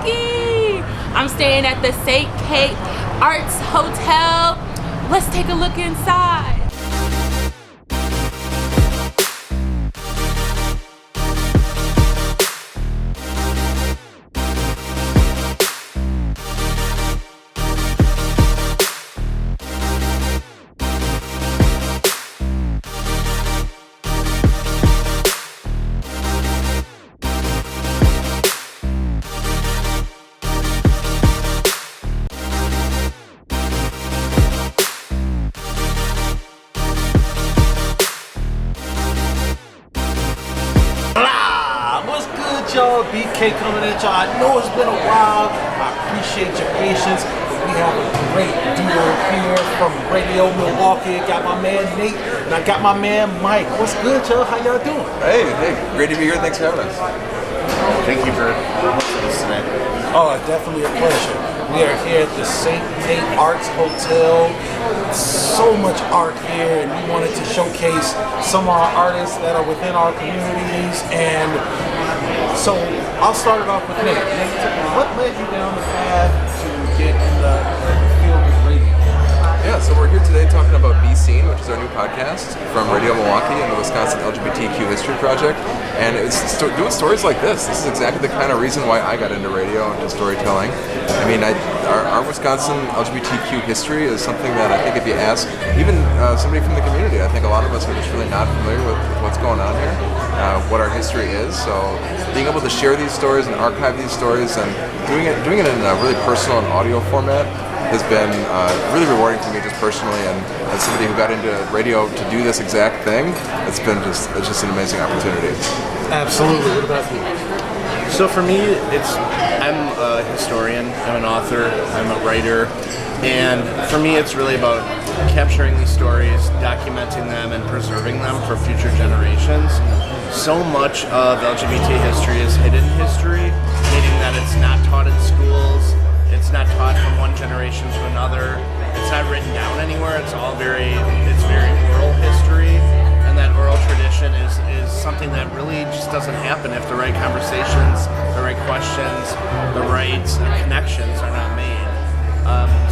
Milwaukee. I'm staying at the St. Kate Arts Hotel. Let's take a look inside. Y'all, BK coming at y'all. I know it's been a while. I appreciate your patience. We have a great duo here from Radio Milwaukee. Got my man Nate and I got my man Mike. What's good, y'all? How y'all doing? Hey, great to be here. Thanks for having us. Thank you for hosting us tonight. Oh, definitely a pleasure. We are here at the St. Kate Arts Hotel. So much art here, and we wanted to showcase some of our artists that are within our communities. And so I'll start it off with Nate. Nate, what led you down the path to get in the field of radio? Yeah, so we're here today talking about Be Seen, which is our new podcast from Radio Milwaukee and the Wisconsin LGBTQ History Project. And it's doing stories like this. This is exactly the kind of reason why I got into radio and to storytelling. I mean, our Wisconsin LGBTQ history is something that I think if you ask even somebody from the community, I think a lot of us are just really not familiar with what's going on here, what our history is. So being able to share these stories and archive these stories and doing it in a really personal and audio format has been really rewarding for me just personally, and as somebody who got into radio to do this exact thing, it's just an amazing opportunity. Absolutely. What about you? So for me, I'm a historian, I'm an author, I'm a writer, and for me it's really about capturing these stories, documenting them, and preserving them for future generations. So much of LGBT history is hidden history, meaning that it's not taught in schools. It's not taught from one generation to another. It's not written down anywhere. It's very oral history, and that oral tradition is something that really just doesn't happen if the right conversations, the right questions, the right connections are not made.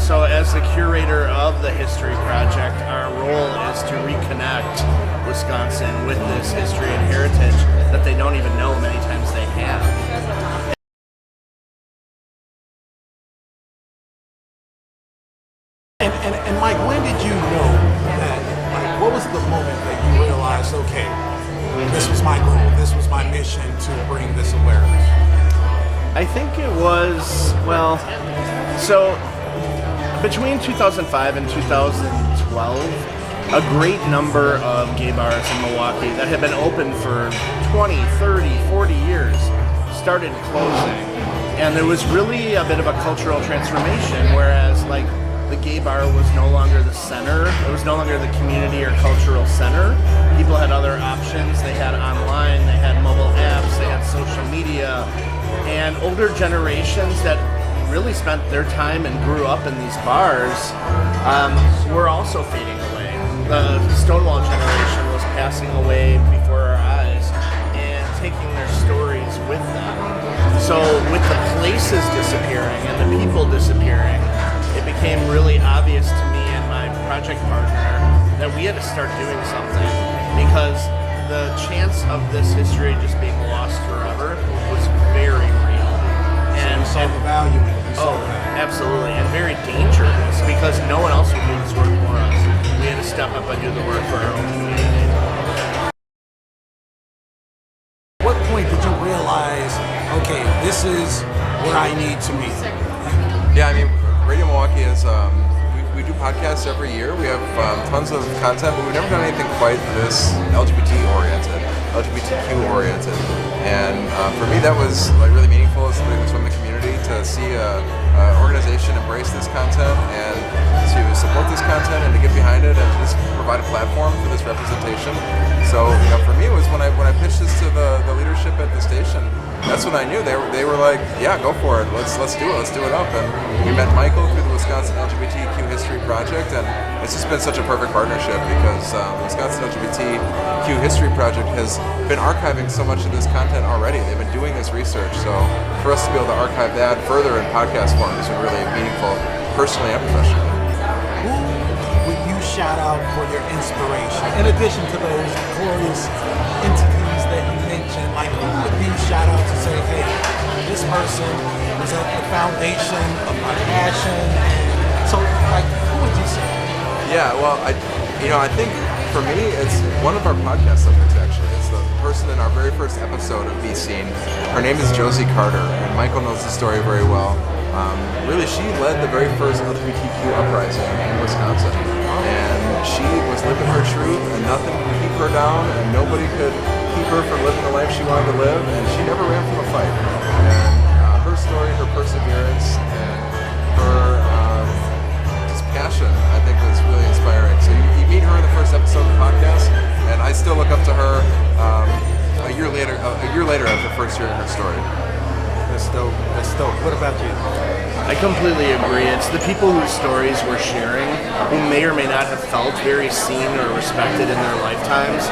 So as the curator of the History Project, our role is to reconnect Wisconsin with this history and heritage that they don't even know many times they have. And Mike, when did you know that, like, what was the moment that you realized, okay, this was my goal, this was my mission to bring this awareness? I think it was, so between 2005 and 2012, a great number of gay bars in Milwaukee that had been open for 20, 30, 40 years started closing. And there was really a bit of a cultural transformation, whereas like the gay bar was no longer the center. It was no longer the community or cultural center. People had other options. They had online, they had mobile apps, they had social media. And older generations that really spent their time and grew up in these bars were also fading away. The Stonewall generation was passing away before our eyes and taking their stories with them. So with the places disappearing and the people disappearing, it became really obvious to me and my project partner that we had to start doing something, because the chance of this history just being lost forever was very real. And Valuing. Absolutely, and very dangerous, because no one else would do this work for us. We had to step up and do the work for our own community. At what point did you realize, okay, this is where I need to be? Yeah, I mean, Radio Milwaukee is, we do podcasts every year. We have tons of content, but we've never done anything quite this LGBTQ-oriented. And for me, that was like really meaningful as somebody who's from the community to see an organization embrace this content and to support this content and to get behind it and to just provide a platform for this representation. So, for me, it was when I pitched this to the leadership at the station. That's when I knew they were like, yeah, go for it. Let's do it. Let's do it up. And we met Michael through the Wisconsin LGBTQ History Project, and it's just been such a perfect partnership because the Wisconsin LGBTQ History Project has been archiving so much of this content already. They've been doing this research, so for us to be able to archive that further in podcast form has been really meaningful, personally and professionally. Who would you shout out for your inspiration? In addition to those glorious entities that you mentioned, like who would you shout out to say, hey, this person was at the foundation of my passion? And so, like, who would you say? Yeah, well, I think for me, it's one of our podcast subjects, actually. It's the person in our very first episode of Be Seen. Her name is Josie Carter, and Michael knows the story very well. Really, she led the very first LGBTQ uprising in Wisconsin. And she was living her truth, and nothing could keep her down, and nobody could keep her from living the life she wanted to live, and she never ran from a fight. And her story, her perseverance, and her just passion, I think was really inspiring. So you meet her in the first episode of the podcast, and I still look up to her a year later after first hearing her story. That's dope. That's dope. What about you? I completely agree. It's the people whose stories we're sharing, who may or may not have felt very seen or respected in their lifetimes.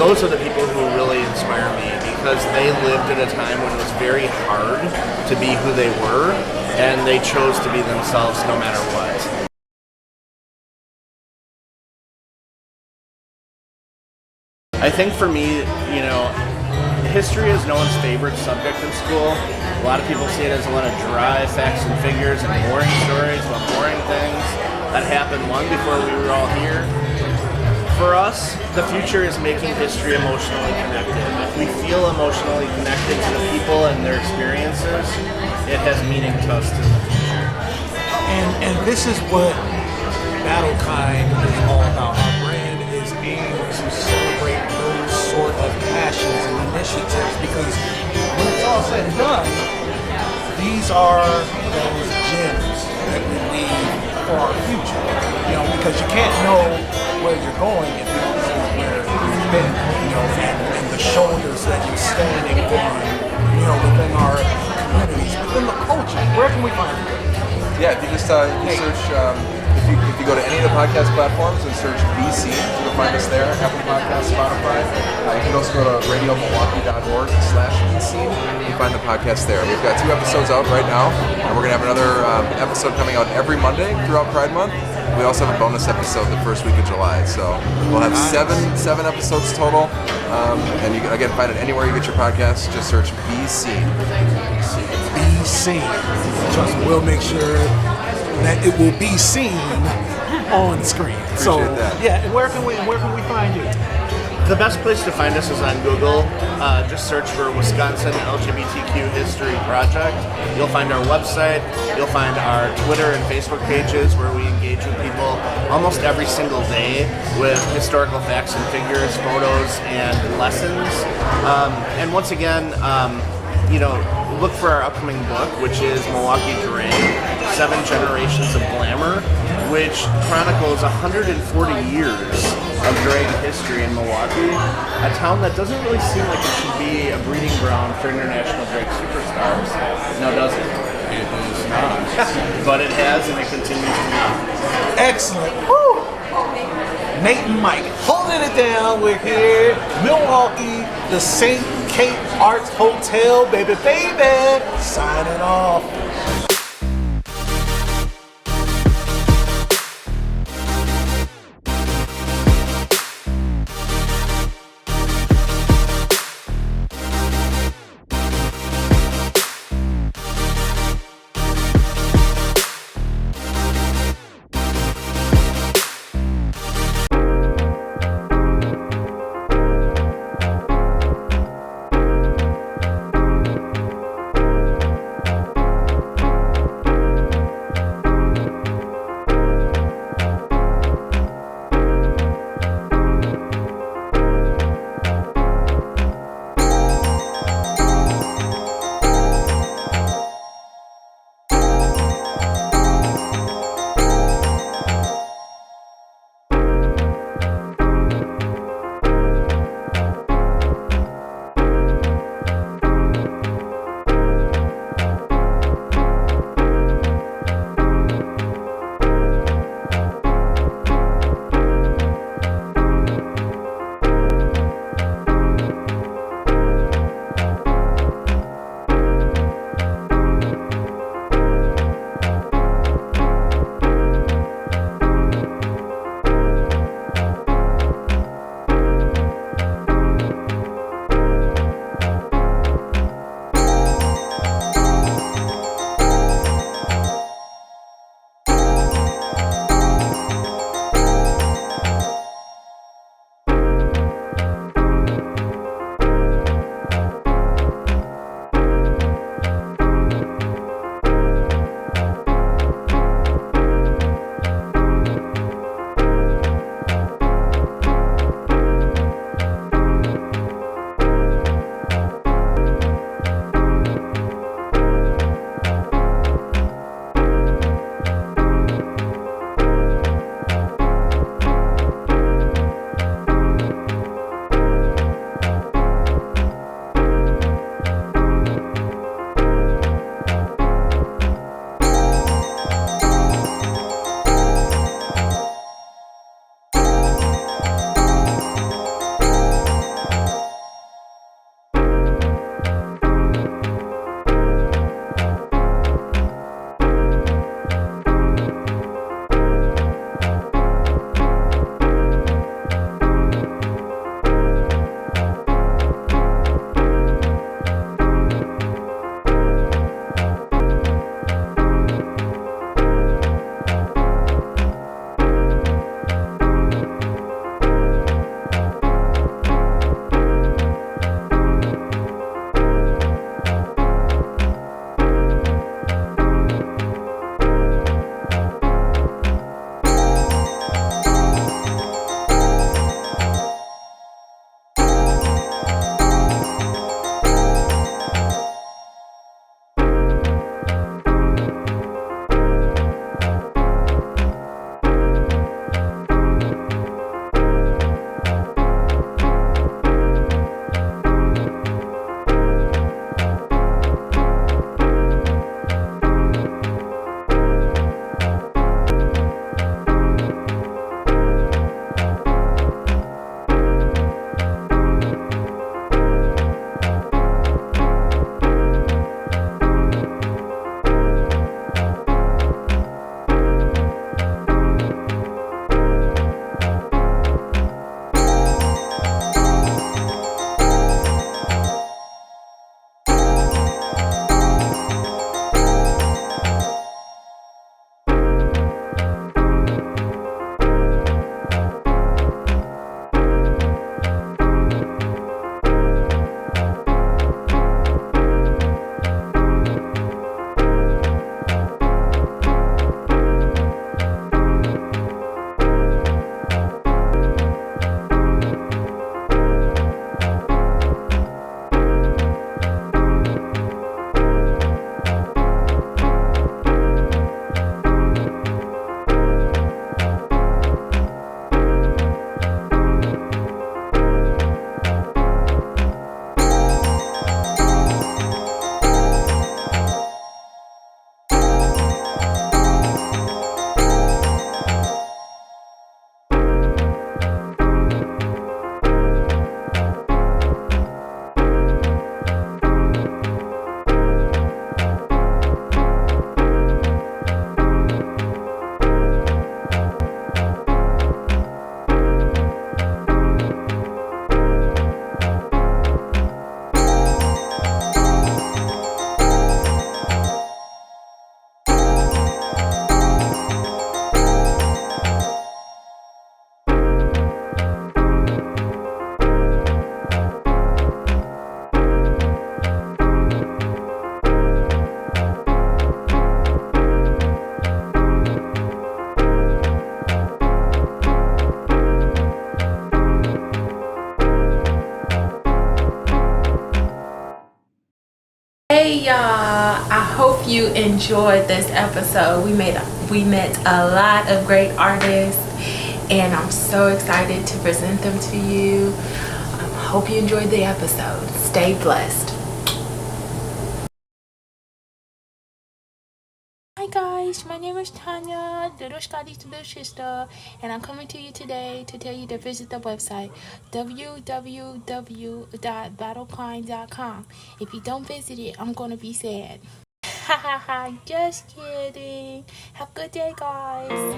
Those are the people who really inspire me because they lived at a time when it was very hard to be who they were, and they chose to be themselves no matter what. I think for me, history is no one's favorite subject in school. A lot of people see it as a lot of dry facts and figures and boring stories about boring things that happened long before we were all here. For us, the future is making history emotionally connected. If we feel emotionally connected to the people and their experiences, it has meaning to us in the future. And this is what Battlekind is all about. Our brand is aimed to celebrate those sort of passions and initiatives because when it's all said and done, these are those gems that we leave for our future. Because you can't know where you're going if you don't know where you've been, and the shoulders that you're standing on, within our communities, within the culture. Where can we find you? Yeah, if you just search, if you go to any of the podcast platforms and search Be Seen, you'll find us there. Apple Podcasts, Spotify. You can also go to radiomilwaukee.org/Be Seen. You can find the podcast there. We've got 2 episodes out right now, and we're going to have another episode coming out every Monday throughout Pride Month. We also have a bonus episode the first week of July, so we'll have seven episodes total. And you can, again, find it anywhere you get your podcasts. Just search Be Seen. Be Seen. Trust me, we'll make sure that it will be seen on screen. Appreciate that. Yeah, and where can we find you? The best place to find us is on Google. Just search for Wisconsin LGBTQ History Project. You'll find our website. You'll find our Twitter and Facebook pages where we engage with people almost every single day with historical facts and figures, photos, and lessons. And once again, look for our upcoming book, which is Milwaukee Drag, 7 Generations of Glamour, which chronicles 140 years of drag history in Milwaukee, a town that doesn't really seem like it should be a breeding ground for international drag superstars. No, does it? It is not. But it has, and it continues to be. Excellent. Woo! Nate and Mike holding it down. We're here, Milwaukee, the St. Kate Arts Hotel, baby, signing off. you enjoyed this episode. We met a lot of great artists, and I'm so excited to present them to you. Hope you enjoyed the episode. Stay blessed. Hi guys, my name is Tanya, little Scotty's little sister, and I'm coming to you today to tell you to visit the website www.battlepine.com. If you don't visit it, I'm gonna be sad. Hahaha, just kidding. Have a good day, guys.